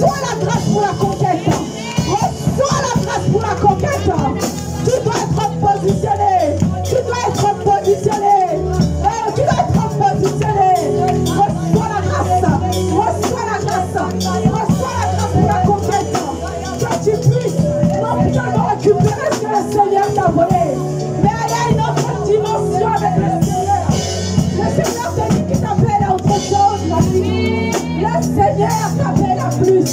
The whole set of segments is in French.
Reçois la grâce pour la conquête. Reçois la grâce pour la conquête. Tu dois être positionné. Tu dois être positionné. Tu dois être positionné. Reçois la grâce. Reçois la grâce. Reçois la grâce pour la conquête. Que tu puisses non seulement récupérer ce que le Seigneur t'a volé, mais aller à une autre dimension avec le Seigneur. Le Seigneur te dit qu'il t'appelle à autre chose, ma fille. Le Seigneur t'appelle à plus.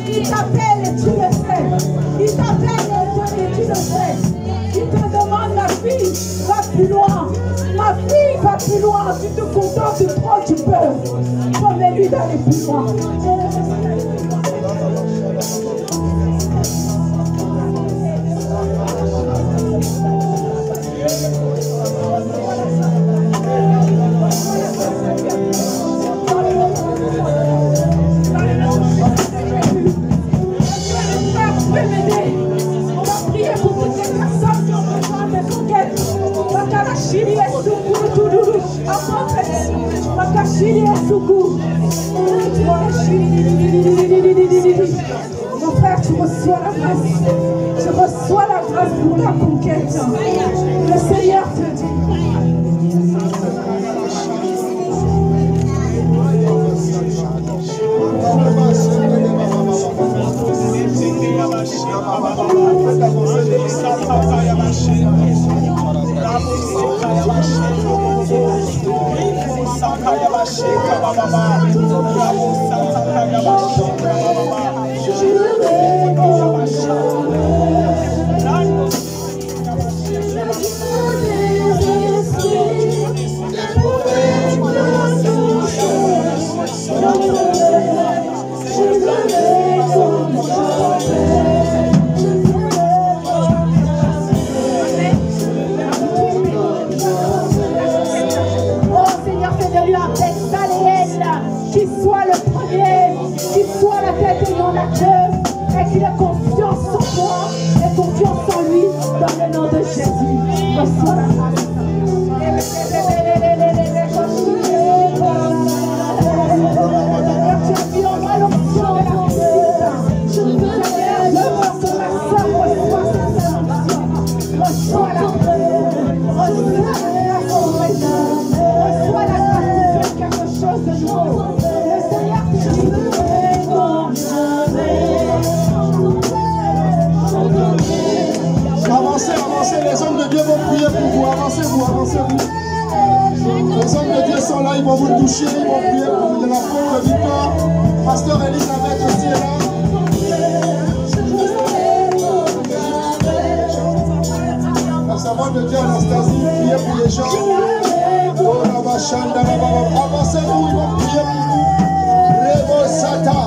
Il t'appelle et tu le sais. Il t'appelle et tu le sais. Il te demande, ma fille, va plus loin. Ma fille, va plus loin. Tu te contentes trop, tu peux. Promets-lui d'aller plus loin. On va prier pour toutes les personnes qui ont besoin de conquête. Mon frère, tu reçois la grâce. Tu reçois la grâce pour ta conquête. Le Seigneur te dit. Ils vont vous toucher, ils vont prier pour de la force de victoire. Pasteur Elisabeth aussi est là. La servante de Dieu Anastasie, priez pour les gens. Avancez-vous, ils vont prier pour vous. Rebo Sata.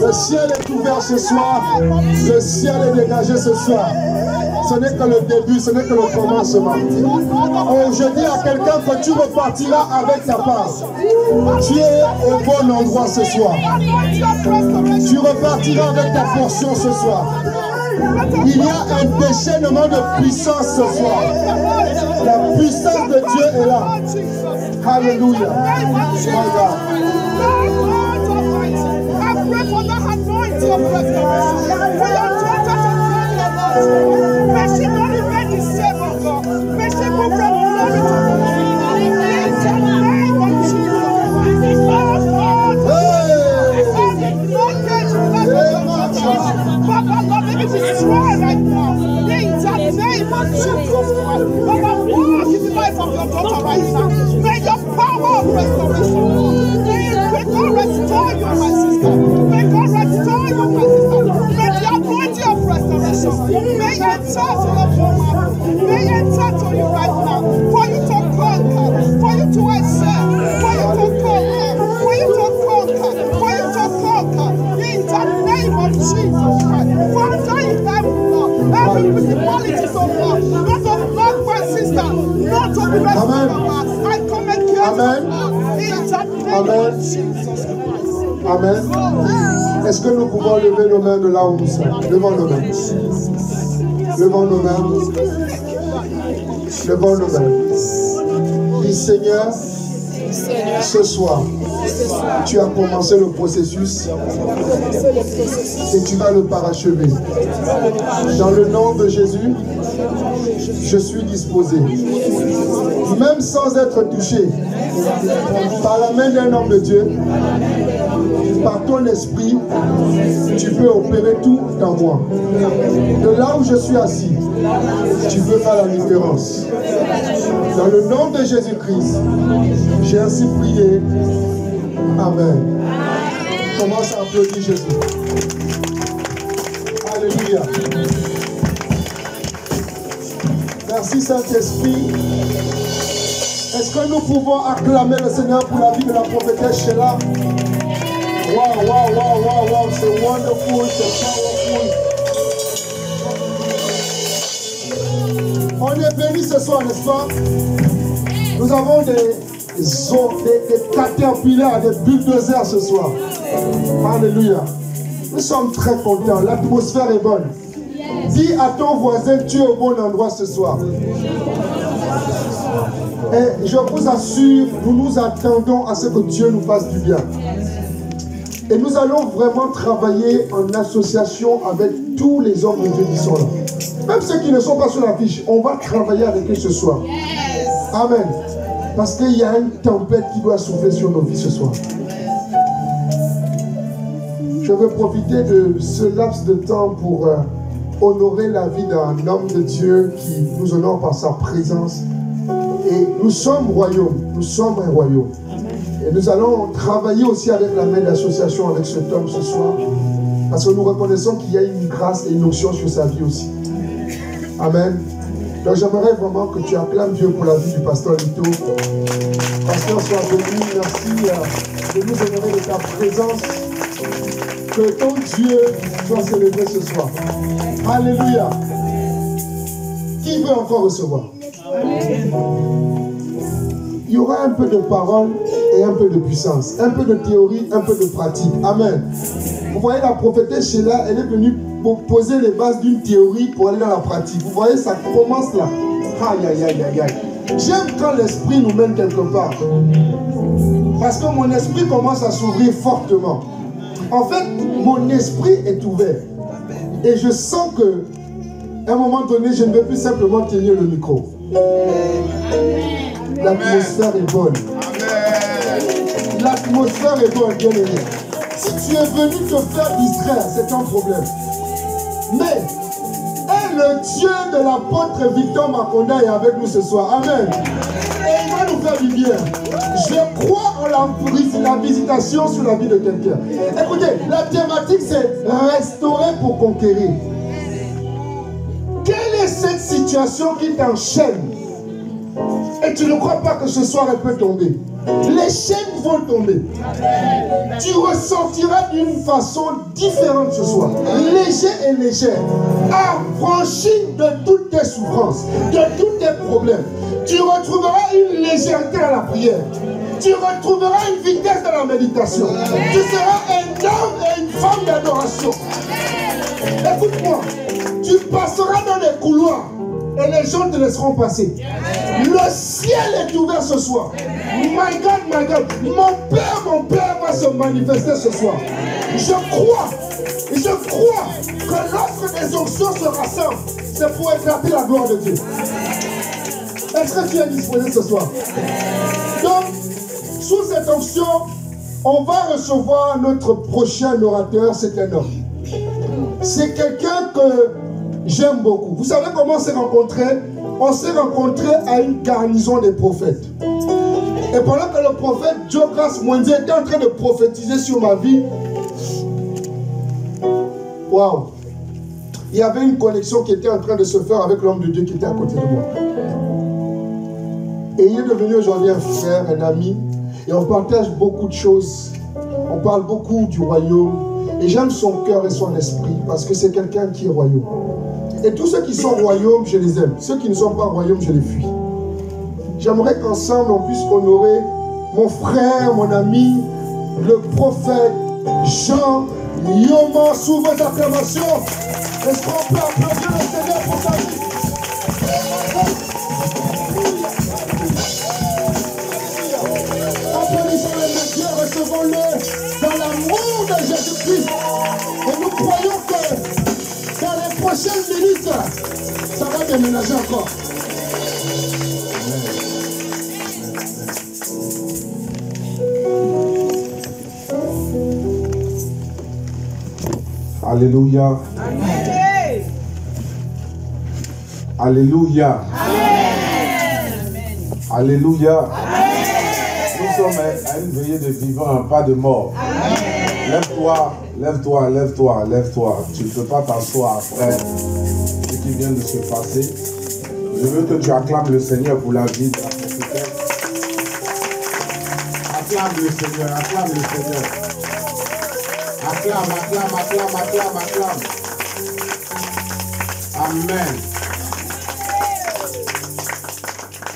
Le ciel est ouvert ce soir. Le ciel est dégagé ce soir. Ce n'est que le début, ce n'est que le commencement. Oh, je dis à quelqu'un que tu repartiras avec ta part. Tu es au bon endroit ce soir. Tu repartiras avec ta portion ce soir. Il y a un déchaînement de puissance ce soir. La puissance de Dieu est là. Alléluia. Pray for that anointing of restoration. For your daughters and children. May she not remain the same, oh God. May she move from glory to glory. In the name of Jesus. Lord, Papa, Lord, let me destroy right now. In the name of Jesus. Papa, walk in the life of your daughter right now. May your power of restoration. May God restore you, my sister. May God restore you, my sister. May the anointing of restoration may enter to your woman. May enter to you right now. For you to conquer, for you to excel, for you to conquer, for you to conquer, for you to conquer. In the name of Jesus Christ. Father in heaven, Lord, every principality so far, not of blood, my sister, not of the rest of us. I come against you. In the name of Jesus Christ. Amen. Est-ce que nous pouvons lever nos mains de là où nous sommes? Levons nos mains. Levons nos mains. Levons nos mains. Dis Seigneur, ce soir, tu as commencé le processus et tu vas le parachever. Dans le nom de Jésus, je suis disposé. Même sans être touché par la main d'un homme de Dieu, par ton esprit, tu peux opérer tout dans moi. De là où je suis assis, tu peux faire la différence. Dans le nom de Jésus-Christ, j'ai ainsi prié. Amen. Commence à applaudir Jésus. Alléluia. Merci Saint-Esprit. Est-ce que nous pouvons acclamer le Seigneur pour la vie de la prophétesse Sheila? Wow, wow, wow, wow, wow, c'est wonderful, c'est powerful. On est bénis ce soir, n'est-ce pas? Nous avons des caterpillars, des bulldozers ce soir. Alléluia. Nous sommes très contents, l'atmosphère est bonne. Dis à ton voisin, tu es au bon endroit ce soir. Et je vous assure, nous nous attendons à ce que Dieu nous fasse du bien. Et nous allons vraiment travailler en association avec tous les hommes de Dieu qui sont là. Même ceux qui ne sont pas sur la fiche, on va travailler avec eux ce soir. Amen. Parce qu'il y a une tempête qui doit souffler sur nos vies ce soir. Je veux profiter de ce laps de temps pour honorer la vie d'un homme de Dieu qui nous honore par sa présence. Et nous sommes royaume, nous sommes un royaume. Et nous allons travailler aussi avec la main d'association avec cet homme ce soir. Parce que nous reconnaissons qu'il y a une grâce et une onction sur sa vie aussi. Amen. Donc j'aimerais vraiment que tu acclames Dieu pour la vie du pasteur Lito. Pasteur, sois béni. Merci de nous honorer de ta présence. Que ton Dieu soit célébré ce soir. Alléluia. Qui veut encore recevoir? Il y aura un peu de paroles et un peu de puissance. Un peu de théorie, un peu de pratique. Amen. Vous voyez, la prophétesse Sheila, elle est venue pour poser les bases d'une théorie pour aller dans la pratique. Vous voyez, ça commence là. Aïe, aïe, aïe, aïe, aïe. J'aime quand l'esprit nous mène quelque part. Parce que mon esprit commence à s'ouvrir fortement. En fait, mon esprit est ouvert. Et je sens que, à un moment donné, je ne vais plus simplement tenir le micro. L'atmosphère est bonne. L'atmosphère est bonne, bien aimé. Si tu es venu te faire distraire, c'est un problème. Mais, le Dieu de l'apôtre Victor Makonda est avec nous ce soir. Amen. Et il va nous faire du bien. Je crois en la visitation sur la vie de quelqu'un. Écoutez, la thématique c'est restaurer pour conquérir. Quelle est cette situation qui t'enchaîne? Et tu ne crois pas que ce soir elle peut tomber. Les chaînes vont tomber. Tu ressentiras d'une façon différente ce soir. Léger et légère. Affranchi de toutes tes souffrances, de tous tes problèmes. Tu retrouveras une légèreté à la prière. Tu retrouveras une vitesse dans la méditation. Tu seras un homme et une femme d'adoration. Écoute-moi. Tu passeras dans les couloirs et les gens te laisseront passer. Le ciel est ouvert ce soir. My God, my God. Mon Père va se manifester ce soir. Je crois que lorsque les onctions se rassemblent, c'est pour éclater la gloire de Dieu. Est-ce que tu es disponible ce soir? Donc, sous cette onction, on va recevoir notre prochain orateur, c'est un homme. C'est quelqu'un que j'aime beaucoup. Vous savez comment on s'est rencontrés? On s'est rencontrés à une garnison des prophètes. Et pendant que le prophète Jokras Mwenze était en train de prophétiser sur ma vie, waouh, il y avait une connexion qui était en train de se faire avec l'homme de Dieu qui était à côté de moi. Et il est devenu aujourd'hui un frère, un ami, et on partage beaucoup de choses. On parle beaucoup du royaume. Et j'aime son cœur et son esprit parce que c'est quelqu'un qui est royaume. Et tous ceux qui sont royaumes, je les aime. Ceux qui ne sont pas royaumes, je les fuis. J'aimerais qu'ensemble on puisse honorer mon frère, mon ami, le prophète Jean Yoma sous vos acclamations. Est-ce qu'on peut applaudir le Seigneur pour sa vie? Applaudissons le Dieu, recevons-le dans l'amour de Jésus-Christ. Et nous croyons que dans les prochaines minutes, ça va déménager encore. Alléluia. Amen. Alléluia. Alléluia. Nous sommes à une veillée de vivants, pas de mort. Lève-toi, lève-toi, lève-toi, lève-toi. Tu ne peux pas t'asseoir après ce qui vient de se passer. Je veux que tu acclames le Seigneur pour la vie de la prophétesse. Acclame le Seigneur, acclame le Seigneur. Acclame, acclame, acclame, acclame, acclame. Amen.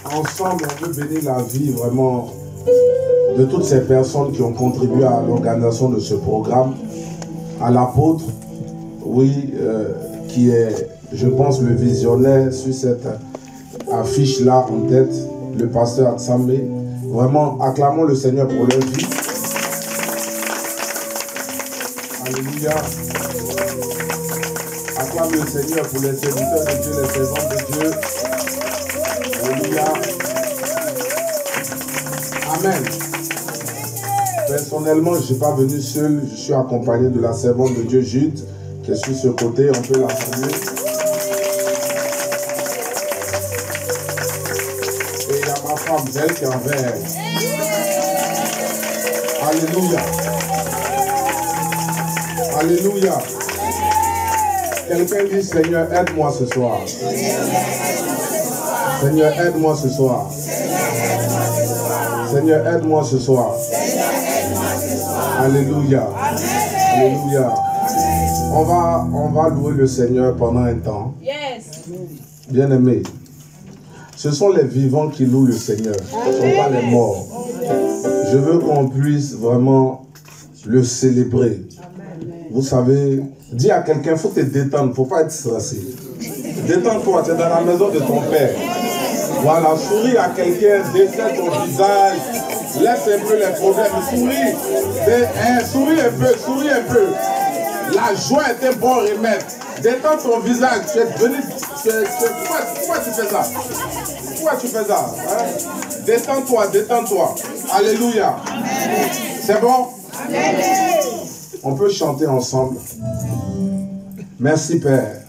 Ensemble, on veut bénir la vie vraiment de toutes ces personnes qui ont contribué à l'organisation de ce programme. À l'apôtre, oui, qui est, je pense, le visionnaire sur cette affiche-là en tête, le pasteur Atsambe. Vraiment, acclamons le Seigneur pour leur vie. Alléluia. Acclame le Seigneur pour les serviteurs de Dieu, les servantes de Dieu. Alléluia. Amen. Personnellement, je ne suis pas venu seul, je suis accompagné de la servante de Dieu, Jude, qui est sur ce côté, on peut la saluer. Et il y a ma femme, elle qui est envers elle. Alléluia. Alléluia. Quelqu'un dit, Seigneur, aide-moi ce soir. Seigneur, aide-moi ce soir. Seigneur, aide-moi ce soir. Alléluia. Alléluia. On va louer le Seigneur pendant un temps. Bien-aimés, ce sont les vivants qui louent le Seigneur. Ce ne sont pas les morts. Je veux qu'on puisse vraiment le célébrer. Vous savez, dis à quelqu'un, il faut te détendre, il ne faut pas être stressé. Détends-toi, tu es dans la maison de ton père. Voilà, souris à quelqu'un, dessine ton visage, laisse un peu les problèmes, souris. Souris un peu, souris un peu. La joie est un bon remède. Détends ton visage, tu es venu. Pourquoi tu fais ça? Pourquoi tu fais ça? Hein? Détends-toi, détends-toi. Alléluia. C'est bon? On peut chanter ensemble. Merci Père.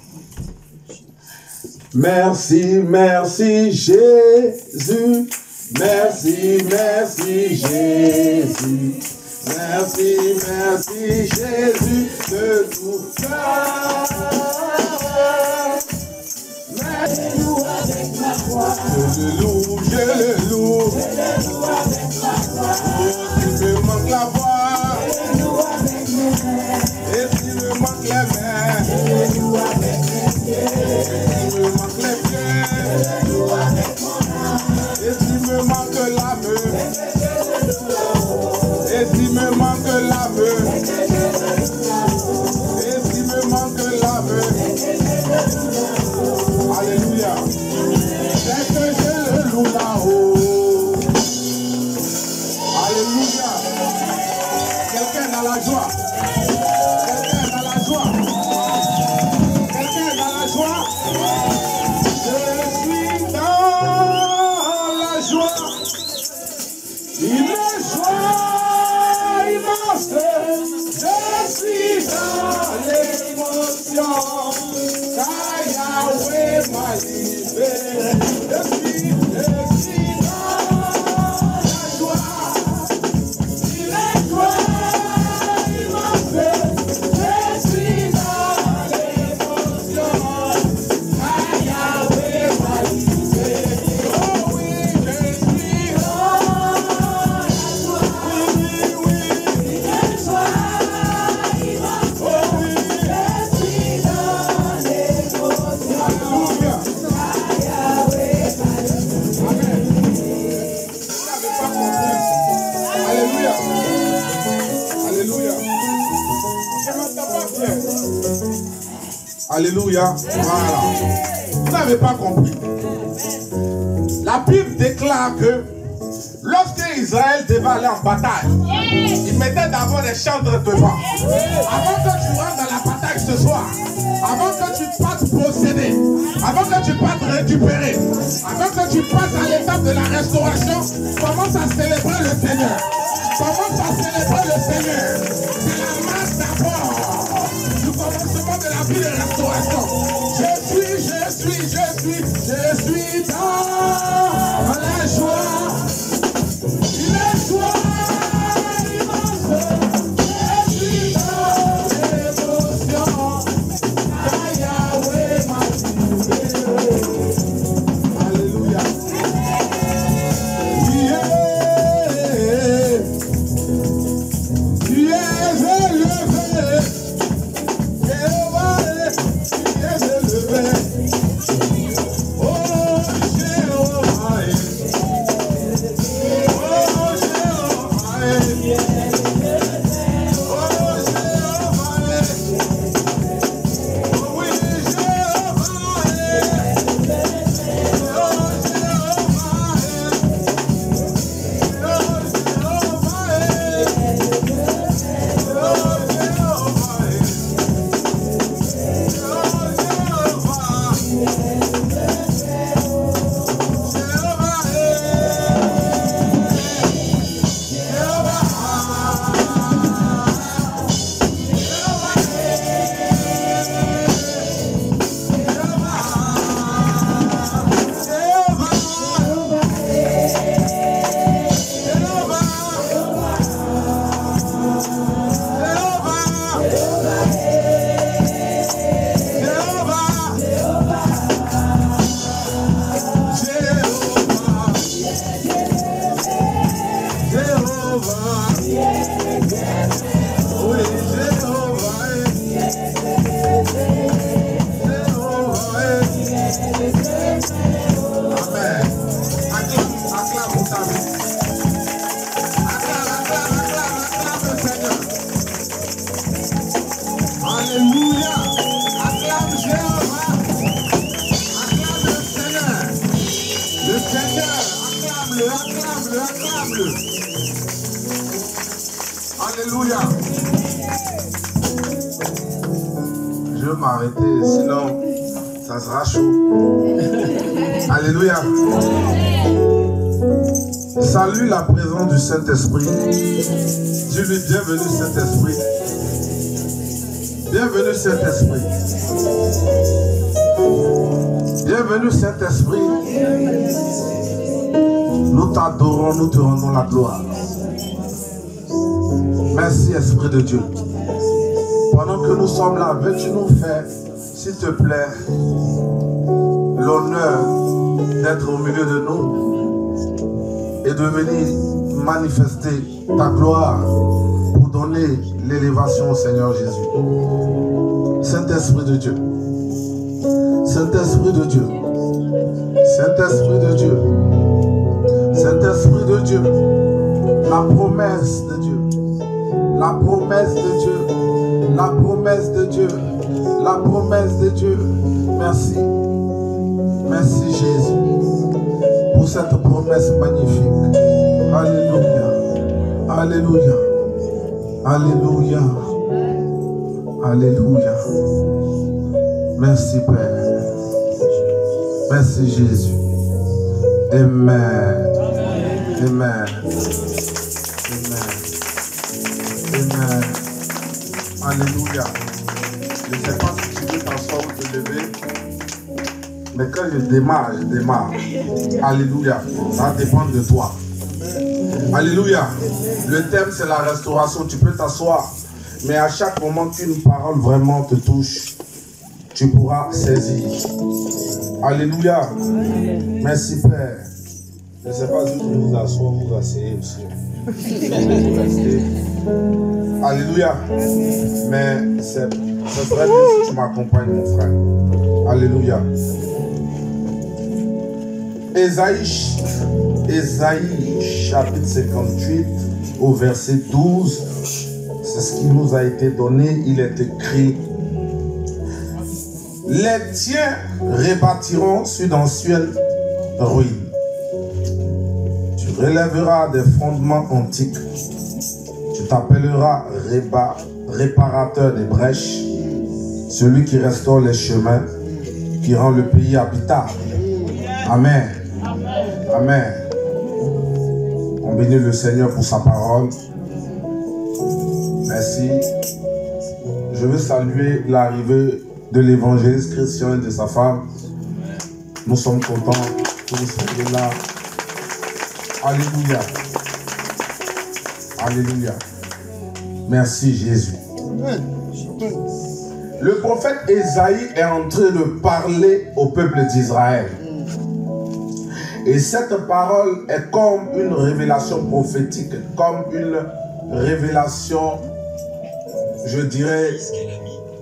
Merci, merci Jésus. Merci, merci Jésus. Merci, merci Jésus de tout cœur. Mets-nous avec ma voix. Je le loue, je le loue. Oh, tu me manques la voix. Et tu me manques les mains. Tu me manques les pieds. Et tu me manques l'âme. Et tu me manques l'âme. Et tu me manques l'âme. Alléluia. C'est que je le loue là-haut. Alléluia. Quelqu'un dans la joie. Quelqu'un dans la joie. Quelqu'un dans la joie. Je suis dans la joie. Une joie immense. Je suis dans l'émotion. Car Yahweh m'a libéré. Je suis dans la joie. Une joie immense. Je suis dans l'émotion. Car Yahweh m'a libéré. Oh oui, je suis dans la joie. Oui, oui, une joie immense. Oh oui, je suis dans l'émotion. Alléluia. Amen. Vous n'avez pas compris. Alléluia. Alléluia. Je ne m'entends pas bien. Alléluia. Voilà. Vous n'avez pas compris. La Bible déclare que lorsque Israël devait aller en bataille, il mettait d'abord des chantres devant. Avant que tu rentres dans la bataille ce soir, avant que tu passes posséder, avant que tu passes récupérer, avant que tu passes à l'étape de la restauration, commence à célébrer le Seigneur. Commence à célébrer le Seigneur. C'est la masse d'abord du commencement de la vie de restauration. Je suis dans la joie. Une joie immense. Je suis dans l'émotion. Car Yahweh m'a libéré. Alléluia. Tu es élevé. Jéhovah, tu es élevé. Oh, Jéhovah. Alléluia. Je vais m'arrêter, sinon ça sera chaud. Alléluia. Salue la présence du Saint-Esprit. Dis-lui bienvenue Saint-Esprit. Bienvenue Saint-Esprit. Bienvenue Saint-Esprit. Nous t'adorons, nous te rendons la gloire. Merci Esprit de Dieu. Pendant que nous sommes là, veux-tu nous faire, s'il te plaît, l'honneur d'être au milieu de nous et de venir manifester ta gloire pour donner l'élévation au Seigneur Jésus. Saint-Esprit de Dieu. Saint-Esprit de Dieu. Saint-Esprit de Dieu. Saint-Esprit de Dieu. La promesse de Dieu. La promesse de Dieu. La promesse de Dieu. La promesse de Dieu. Merci. Merci Jésus pour cette promesse magnifique. Alléluia. Alléluia. Alléluia. Alléluia. Merci Père. Merci Jésus. Amen. Amen. Amen. Amen. Alléluia. Je ne sais pas si tu veux t'asseoir ou te lever, mais quand je démarre, je démarre. Alléluia. Ça dépend de toi. Alléluia. Le thème c'est la restauration. Tu peux t'asseoir, mais à chaque moment qu'une parole vraiment te touche, tu pourras saisir. Alléluia. Merci Père. Je ne sais pas si je vous assois, vous asseyez aussi. Vous restez. Alléluia. Mais c'est très bien si tu m'accompagnes, mon frère. Alléluia. Ésaïe chapitre 58 au verset 12. C'est ce qui nous a été donné. Il est écrit: les tiens rebâtiront sur d'anciennes ruines. Tu relèveras des fondements antiques. Tu t'appelleras réparateur des brèches, celui qui restaure les chemins, qui rend le pays habitable. Amen. Amen. On bénit le Seigneur pour sa parole. Merci. Je veux saluer l'arrivée de l'évangéliste Christian et de sa femme. Nous sommes contents que vous soyez là. Alléluia. Alléluia. Merci Jésus. Le prophète Ésaïe est en train de parler au peuple d'Israël. Et cette parole est comme une révélation prophétique, comme une révélation, je dirais,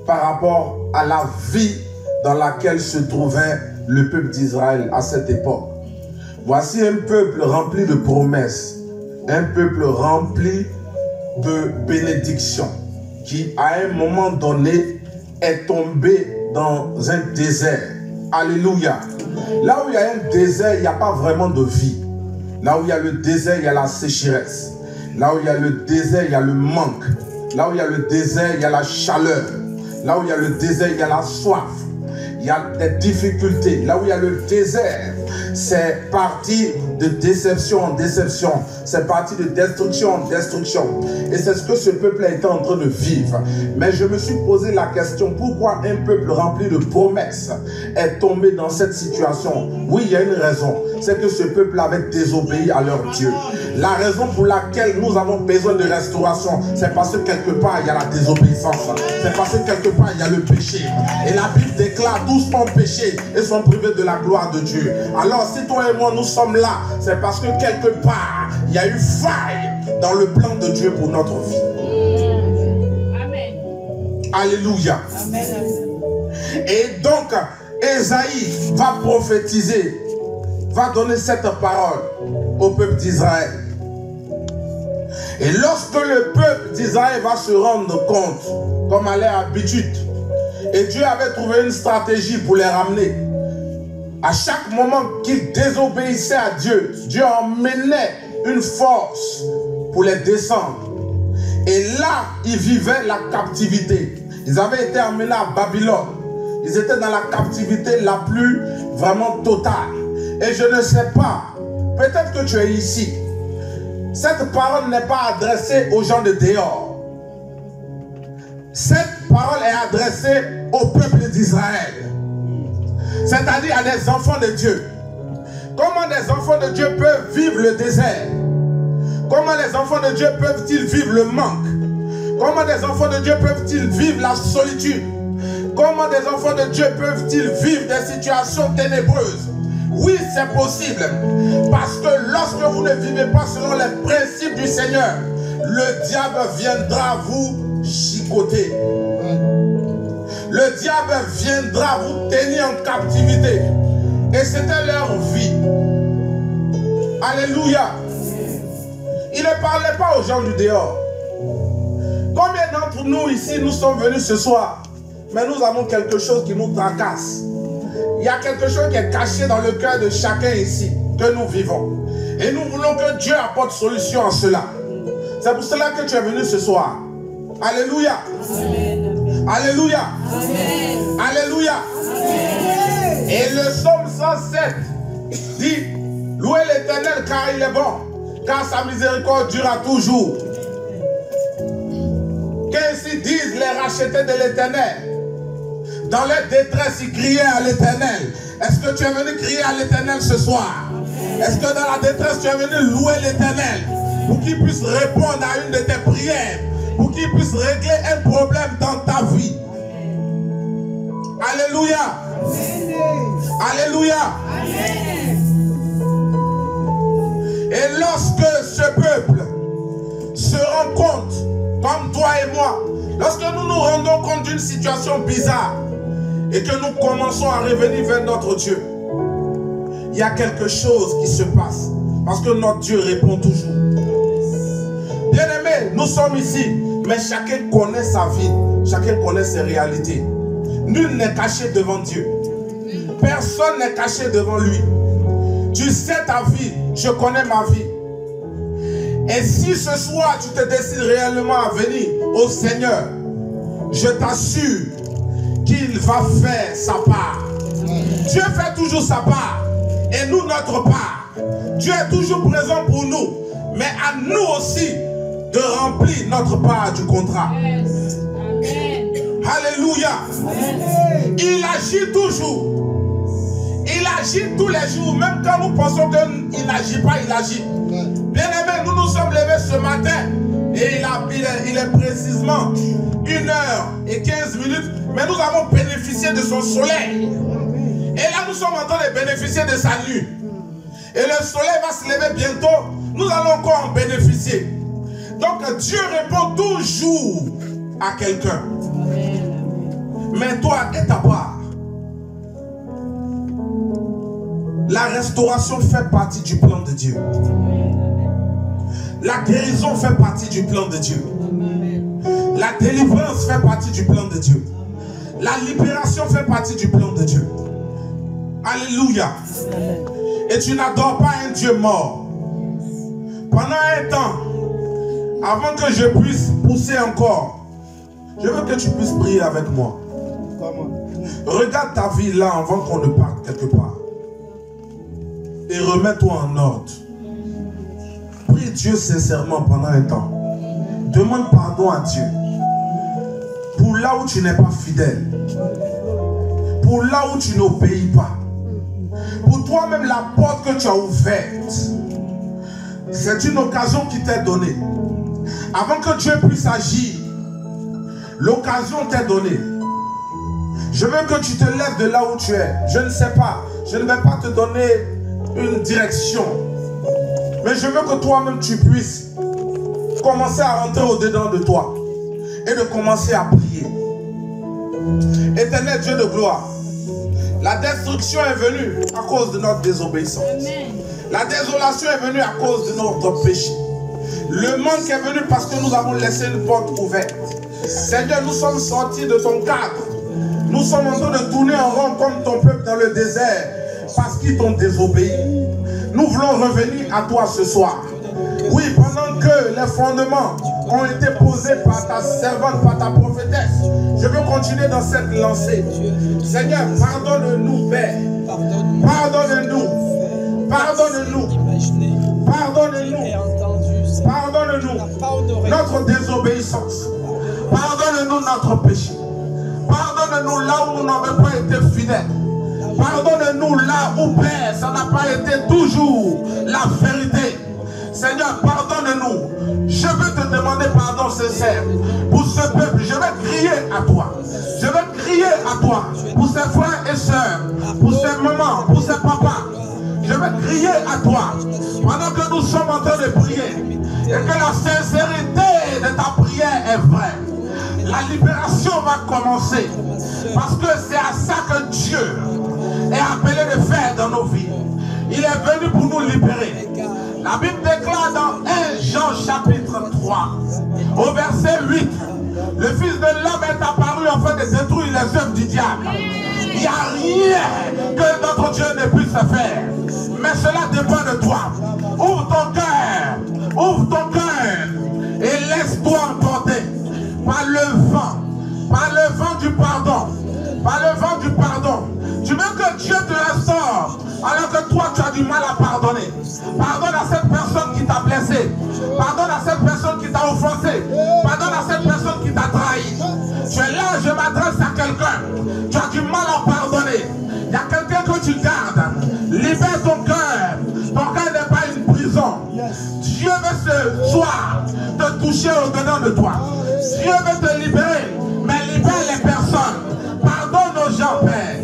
par rapport à la vie dans laquelle se trouvait le peuple d'Israël à cette époque. Voici un peuple rempli de promesses, un peuple rempli de bénédictions, qui à un moment donné est tombé dans un désert. Alléluia. Là où il y a un désert, il n'y a pas vraiment de vie. Là où il y a le désert, il y a la sécheresse. Là où il y a le désert, il y a le manque. Là où il y a le désert, il y a la chaleur. Là où il y a le désert, il y a la soif. Il y a des difficultés. Là où il y a le désert, c'est parti de déception en déception. C'est parti de destruction en destruction. Et c'est ce que ce peuple a été en train de vivre. Mais je me suis posé la question, pourquoi un peuple rempli de promesses est tombé dans cette situation? Oui, il y a une raison. C'est que ce peuple avait désobéi à leur Dieu. La raison pour laquelle nous avons besoin de restauration, c'est parce que quelque part, il y a la désobéissance. C'est parce que quelque part, il y a le péché. Et la Bible déclare, tous ont péché et sont privés de la gloire de Dieu. Alors, si toi et moi, nous sommes là, c'est parce que quelque part, il y a eu faille dans le plan de Dieu pour notre vie. Amen. Alléluia. Amen. Et donc, Ésaïe va prophétiser, va donner cette parole au peuple d'Israël. Et lorsque le peuple d'Israël va se rendre compte, comme à leur habitude, et Dieu avait trouvé une stratégie pour les ramener. À chaque moment qu'ils désobéissaient à Dieu, Dieu emmenait une force pour les descendre. Et là, ils vivaient la captivité. Ils avaient été emmenés à Babylone. Ils étaient dans la captivité la plus vraiment totale. Et je ne sais pas, peut-être que tu es ici. Cette parole n'est pas adressée aux gens de dehors. Cette parole est adressée au peuple d'Israël. C'est-à-dire à des enfants de Dieu. Comment des enfants de Dieu peuvent vivre le désert? Comment les enfants de Dieu peuvent-ils vivre le manque? Comment des enfants de Dieu peuvent-ils vivre la solitude? Comment des enfants de Dieu peuvent-ils vivre des situations ténébreuses? Oui, c'est possible. Parce que lorsque vous ne vivez pas selon les principes du Seigneur, le diable viendra vous chicoter. Le diable viendra vous tenir en captivité. Et c'était leur vie. Alléluia. Il ne parlait pas aux gens du dehors. Combien d'entre nous ici, nous sommes venus ce soir, mais nous avons quelque chose qui nous tracasse. Il y a quelque chose qui est caché dans le cœur de chacun ici, que nous vivons. Et nous voulons que Dieu apporte solution à cela. C'est pour cela que tu es venu ce soir. Alléluia. Amen. Alléluia. Amen. Alléluia. Amen. Et le psaume 107 dit, louez l'Éternel car il est bon, car sa miséricorde durera toujours. Qu'ainsi disent les rachetés de l'Éternel. Dans leur détresse, ils criaient à l'Éternel. Est-ce que tu es venu crier à l'Éternel ce soir? Est-ce que dans la détresse, tu es venu louer l'Éternel pour qu'il puisse répondre à une de tes prières, pour qu'il puisse régler un problème dans ta vie? Alléluia. Alléluia. Et lorsque ce peuple se rend compte, comme toi et moi, lorsque nous nous rendons compte d'une situation bizarre et que nous commençons à revenir vers notre Dieu, il y a quelque chose qui se passe parce que notre Dieu répond toujours. Bien-aimés, nous sommes ici, mais chacun connaît sa vie, chacun connaît ses réalités. Nul n'est caché devant Dieu. Personne n'est caché devant lui. Tu sais ta vie, je connais ma vie. Et si ce soir tu te décides réellement à venir au Seigneur, je t'assure qu'il va faire sa part. Dieu fait toujours sa part et nous notre part. Dieu est toujours présent pour nous, mais à nous aussi de remplir notre part du contrat. Yes. Amen. Alléluia. Amen. Il agit toujours. Il agit tous les jours, même quand nous pensons qu'il n'agit pas, il agit. Bien-aimés, nous nous sommes levés ce matin et il est précisément 1h15, mais nous avons bénéficié de son soleil. Et là, nous sommes en train de bénéficier de sa nuit. Et le soleil va se lever bientôt, nous allons encore en bénéficier. Donc Dieu répond toujours à quelqu'un. Mais toi, et ta part. La restauration fait partie du plan de Dieu. La guérison fait partie du plan de Dieu. La délivrance fait partie du plan de Dieu. La libération fait partie du plan de Dieu. Alléluia. Et tu n'adores pas un Dieu mort. Pendant un temps, avant que je puisse pousser encore, je veux que tu puisses prier avec moi. Regarde ta vie là avant qu'on ne parte quelque part. Et remets-toi en ordre. Prie Dieu sincèrement pendant un temps. Demande pardon à Dieu. Pour là où tu n'es pas fidèle. Pour là où tu n'obéis pas. Pour toi-même la porte que tu as ouverte. C'est une occasion qui t'est donnée. Avant que Dieu puisse agir, l'occasion t'est donnée. Je veux que tu te lèves de là où tu es. Je ne sais pas. Je ne vais pas te donner une direction. Mais je veux que toi-même tu puisses commencer à rentrer au-dedans de toi. Et de commencer à prier. Éternel Dieu de gloire. La destruction est venue à cause de notre désobéissance. Amen. La désolation est venue à cause de notre péché. Le manque est venu parce que nous avons laissé une porte ouverte. Seigneur, nous sommes sortis de ton cadre. Nous sommes en train de tourner en rond comme ton peuple dans le désert parce qu'ils t'ont désobéi. Nous voulons revenir à toi ce soir. Oui, pendant que les fondements ont été posées par ta servante, par ta prophétesse. Je veux continuer dans cette lancée. Seigneur, pardonne-nous, Père. Pardonne-nous. Pardonne-nous. Pardonne-nous. Pardonne-nous notre désobéissance. Pardonne-nous notre péché. Pardonne-nous là où nous n'avons pas été fidèles. Pardonne-nous là où, Père, ça n'a pas été toujours la vérité. Seigneur, pardonne-nous. Je veux te demander pardon sincère pour ce peuple. Je vais crier à toi. Je vais crier à toi pour ses frères et sœurs, pour ses mamans, pour ses papas. Je vais crier à toi pendant que nous sommes en train de prier et que la sincérité de ta prière est vraie. La libération va commencer parce que c'est à ça que Dieu est appelé de faire dans nos vies. Il est venu pour nous libérer. La Bible déclare dans 1 Jean chapitre 3 au verset 8, le Fils de l'homme est apparu afin de détruire les œuvres du diable. Il n'y a rien que notre Dieu ne puisse faire. Mais cela dépend de toi. Ouvre ton cœur et laisse-toi emporter par le vent du pardon, par le vent du pardon. Tu veux que Dieu te restaure alors que toi tu as du mal à pardonner. Pardonne à cette personne qui t'a blessé. Pardonne à cette personne qui t'a offensé. Pardonne à cette personne qui t'a trahi. Tu es là, je m'adresse à quelqu'un. Tu as du mal à pardonner. Il y a quelqu'un que tu gardes. Libère ton cœur. Ton cœur n'est pas une prison. Dieu veut ce soir te toucher au-dedans de toi. Dieu veut te libérer. Mais libère les personnes. Pardonne aux gens, Père.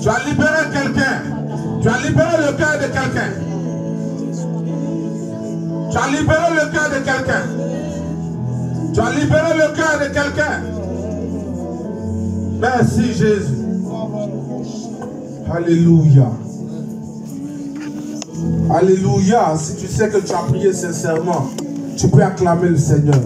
Tu as libéré quelqu'un. Tu as libéré le cœur de quelqu'un. Tu as libéré le cœur de quelqu'un. Tu as libéré le cœur de quelqu'un. Merci Jésus. Alléluia. Alléluia. Si tu sais que tu as prié sincèrement, tu peux acclamer le Seigneur.